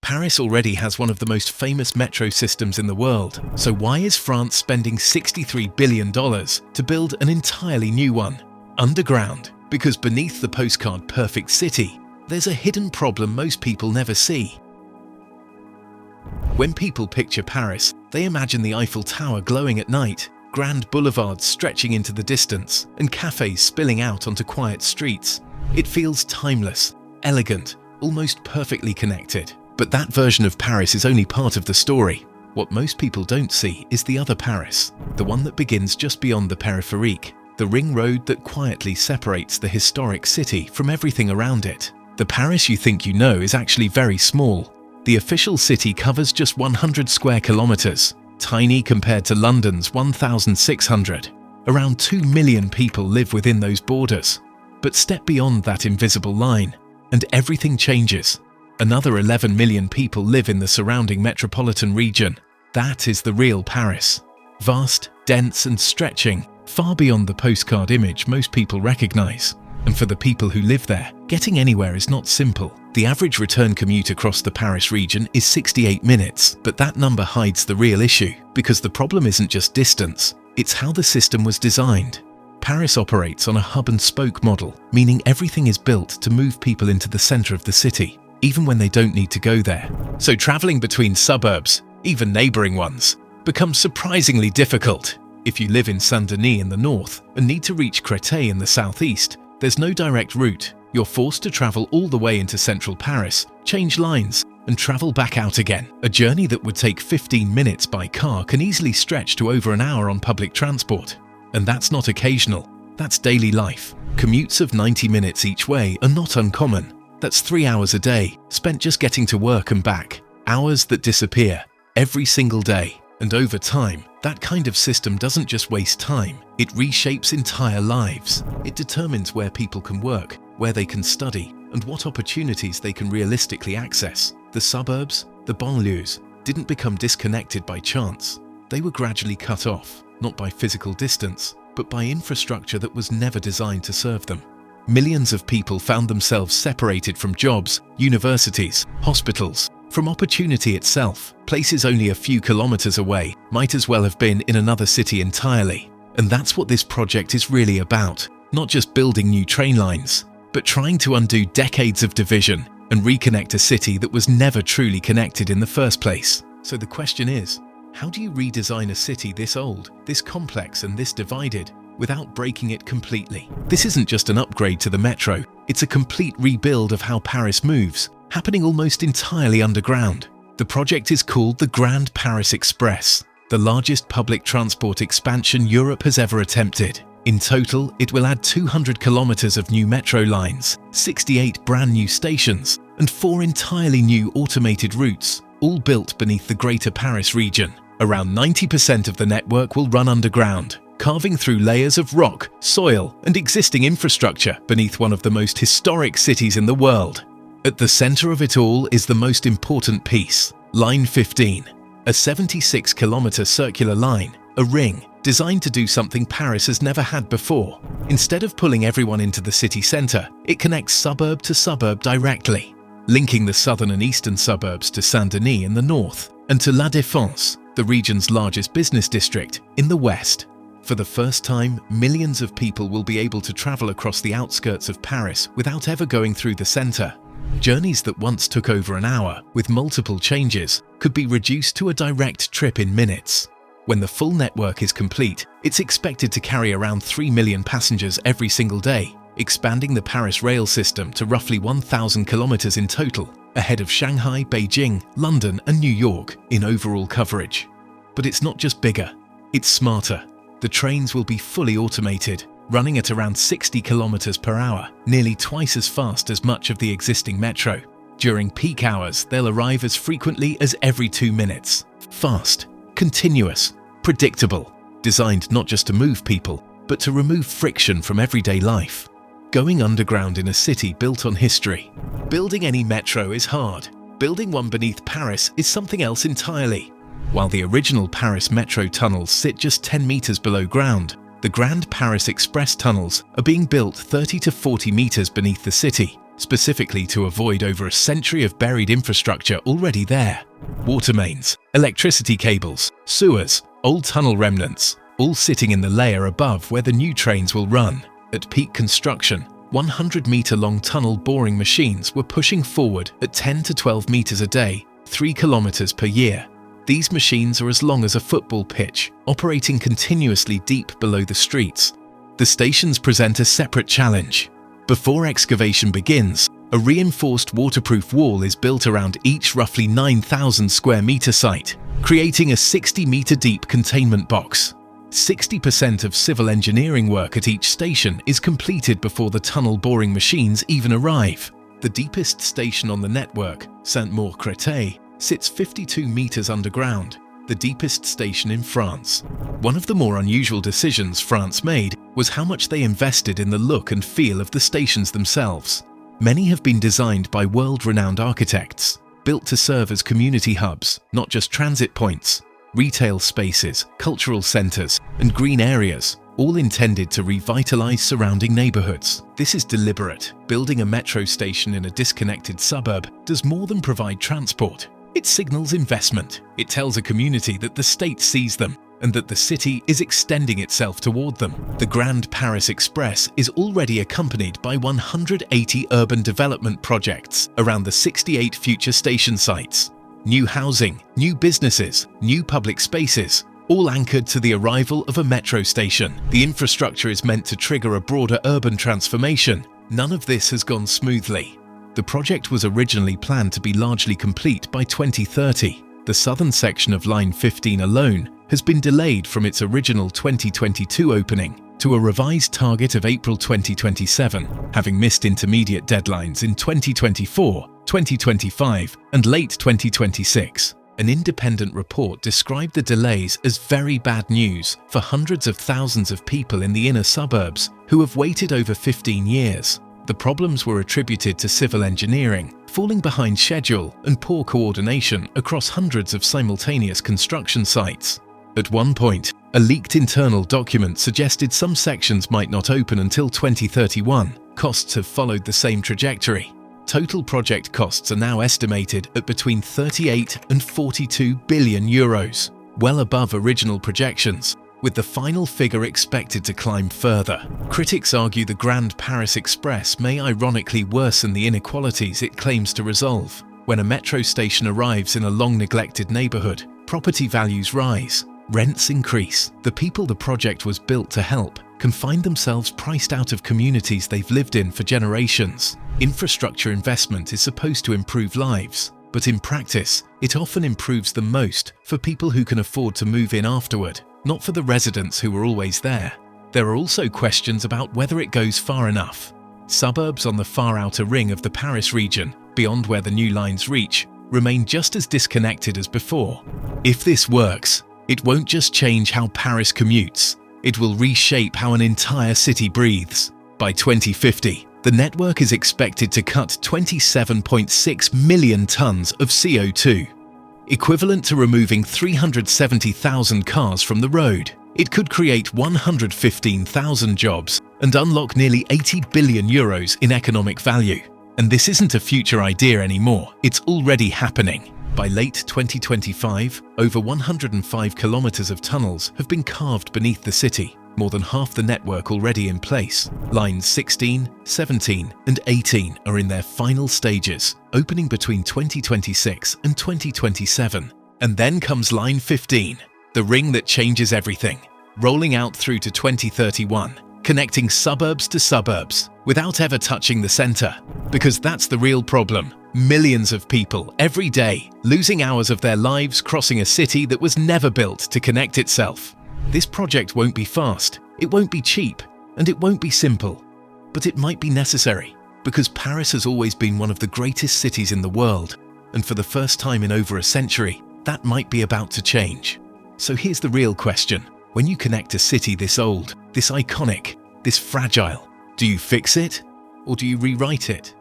Paris already has one of the most famous metro systems in the world, so why is France spending $63 billion to build an entirely new one? Underground, because beneath the postcard perfect city, there's a hidden problem most people never see. When people picture Paris, they imagine the Eiffel Tower glowing at night, grand boulevards stretching into the distance, and cafes spilling out onto quiet streets. It feels timeless, elegant, almost perfectly connected. But that version of Paris is only part of the story. What most people don't see is the other Paris, the one that begins just beyond the périphérique, the ring road that quietly separates the historic city from everything around it. The Paris you think you know is actually very small. The official city covers just 100 square kilometers, tiny compared to London's 1,600. Around 2 million people live within those borders. But step beyond that invisible line, and everything changes. Another 11 million people live in the surrounding metropolitan region. That is the real Paris. Vast, dense and stretching, far beyond the postcard image most people recognize. And for the people who live there, getting anywhere is not simple. The average return commute across the Paris region is 68 minutes, but that number hides the real issue, because the problem isn't just distance, it's how the system was designed. Paris operates on a hub-and-spoke model, meaning everything is built to move people into the center of the city, even when they don't need to go there. So traveling between suburbs, even neighboring ones, becomes surprisingly difficult. If you live in Saint-Denis in the north and need to reach Créteil in the southeast, there's no direct route. You're forced to travel all the way into central Paris, change lines, and travel back out again. A journey that would take 15 minutes by car can easily stretch to over an hour on public transport. And that's not occasional, that's daily life. Commutes of 90 minutes each way are not uncommon. That's 3 hours a day, spent just getting to work and back. Hours that disappear, every single day. And over time, that kind of system doesn't just waste time, it reshapes entire lives. It determines where people can work, where they can study, and what opportunities they can realistically access. The suburbs, the banlieues, didn't become disconnected by chance. They were gradually cut off, not by physical distance, but by infrastructure that was never designed to serve them. Millions of people found themselves separated from jobs, universities, hospitals, from opportunity itself. Places only a few kilometers away might as well have been in another city entirely. And that's what this project is really about. Not just building new train lines, but trying to undo decades of division and reconnect a city that was never truly connected in the first place. So the question is, how do you redesign a city this old, this complex and this divided, without breaking it completely? This isn't just an upgrade to the metro, it's a complete rebuild of how Paris moves, happening almost entirely underground. The project is called the Grand Paris Express, the largest public transport expansion Europe has ever attempted. In total, it will add 200 kilometers of new metro lines, 68 brand new stations, and 4 entirely new automated routes, all built beneath the Greater Paris region. Around 90% of the network will run underground, carving through layers of rock, soil, and existing infrastructure beneath one of the most historic cities in the world. At the center of it all is the most important piece, Line 15, a 76-kilometer circular line, a ring, designed to do something Paris has never had before. Instead of pulling everyone into the city center, it connects suburb to suburb directly, linking the southern and eastern suburbs to Saint-Denis in the north and to La Défense, the region's largest business district, in the west. For the first time, millions of people will be able to travel across the outskirts of Paris without ever going through the center. Journeys that once took over an hour, with multiple changes, could be reduced to a direct trip in minutes. When the full network is complete, it's expected to carry around 3 million passengers every single day, expanding the Paris rail system to roughly 1,000 kilometers in total, ahead of Shanghai, Beijing, London and New York in overall coverage. But it's not just bigger, it's smarter. The trains will be fully automated, running at around 60 kilometers per hour, nearly twice as fast as much of the existing metro. During peak hours, they'll arrive as frequently as every 2 minutes. Fast, continuous, predictable, designed not just to move people, but to remove friction from everyday life. Going underground in a city built on history. Building any metro is hard. Building one beneath Paris is something else entirely. While the original Paris metro tunnels sit just 10 meters below ground, the Grand Paris Express tunnels are being built 30 to 40 meters beneath the city, specifically to avoid over a century of buried infrastructure already there. Water mains, electricity cables, sewers, old tunnel remnants, all sitting in the layer above where the new trains will run. At peak construction, 100-meter-long tunnel boring machines were pushing forward at 10 to 12 meters a day, 3 kilometers per year. These machines are as long as a football pitch, operating continuously deep below the streets. The stations present a separate challenge. Before excavation begins, a reinforced waterproof wall is built around each roughly 9,000 square meter site, creating a 60-meter deep containment box. 60% of civil engineering work at each station is completed before the tunnel boring machines even arrive. The deepest station on the network, Saint-Maur-Créteil, sits 52 meters underground, the deepest station in France. One of the more unusual decisions France made was how much they invested in the look and feel of the stations themselves. Many have been designed by world-renowned architects, built to serve as community hubs, not just transit points. Retail spaces, cultural centers, and green areas, all intended to revitalize surrounding neighborhoods. This is deliberate. Building a metro station in a disconnected suburb does more than provide transport. It signals investment. It tells a community that the state sees them and that the city is extending itself toward them. The Grand Paris Express is already accompanied by 180 urban development projects around the 68 future station sites. New housing, new businesses, new public spaces, all anchored to the arrival of a metro station. The infrastructure is meant to trigger a broader urban transformation. None of this has gone smoothly. The project was originally planned to be largely complete by 2030. The southern section of Line 15 alone has been delayed from its original 2022 opening to a revised target of April 2027, having missed intermediate deadlines in 2024, 2025, and late 2026. An independent report described the delays as very bad news for hundreds of thousands of people in the inner suburbs who have waited over 15 years. The problems were attributed to civil engineering, falling behind schedule, and poor coordination across hundreds of simultaneous construction sites. At one point, a leaked internal document suggested some sections might not open until 2031. Costs have followed the same trajectory. Total project costs are now estimated at between 38 and 42 billion euros, well above original projections, with the final figure expected to climb further. Critics argue the Grand Paris Express may ironically worsen the inequalities it claims to resolve. When a metro station arrives in a long-neglected neighborhood, property values rise, rents increase. The people the project was built to help can find themselves priced out of communities they've lived in for generations. Infrastructure investment is supposed to improve lives, but in practice, it often improves them most for people who can afford to move in afterward, not for the residents who were always there. There are also questions about whether it goes far enough. Suburbs on the far outer ring of the Paris region, beyond where the new lines reach, remain just as disconnected as before. If this works, it won't just change how Paris commutes, it will reshape how an entire city breathes. By 2050, the network is expected to cut 27.6 million tons of CO2, equivalent to removing 370,000 cars from the road. It could create 115,000 jobs and unlock nearly 80 billion euros in economic value. And this isn't a future idea anymore, it's already happening. By late 2025, over 105 kilometers of tunnels have been carved beneath the city, more than half the network already in place. Lines 16, 17, and 18 are in their final stages, opening between 2026 and 2027. And then comes Line 15, the ring that changes everything, rolling out through to 2031, connecting suburbs to suburbs, without ever touching the center. Because that's the real problem. Millions of people, every day, losing hours of their lives crossing a city that was never built to connect itself. This project won't be fast, it won't be cheap, and it won't be simple. But it might be necessary, because Paris has always been one of the greatest cities in the world, and for the first time in over a century, that might be about to change. So here's the real question. When you connect a city this old, this iconic, this fragile, do you fix it, or do you rewrite it?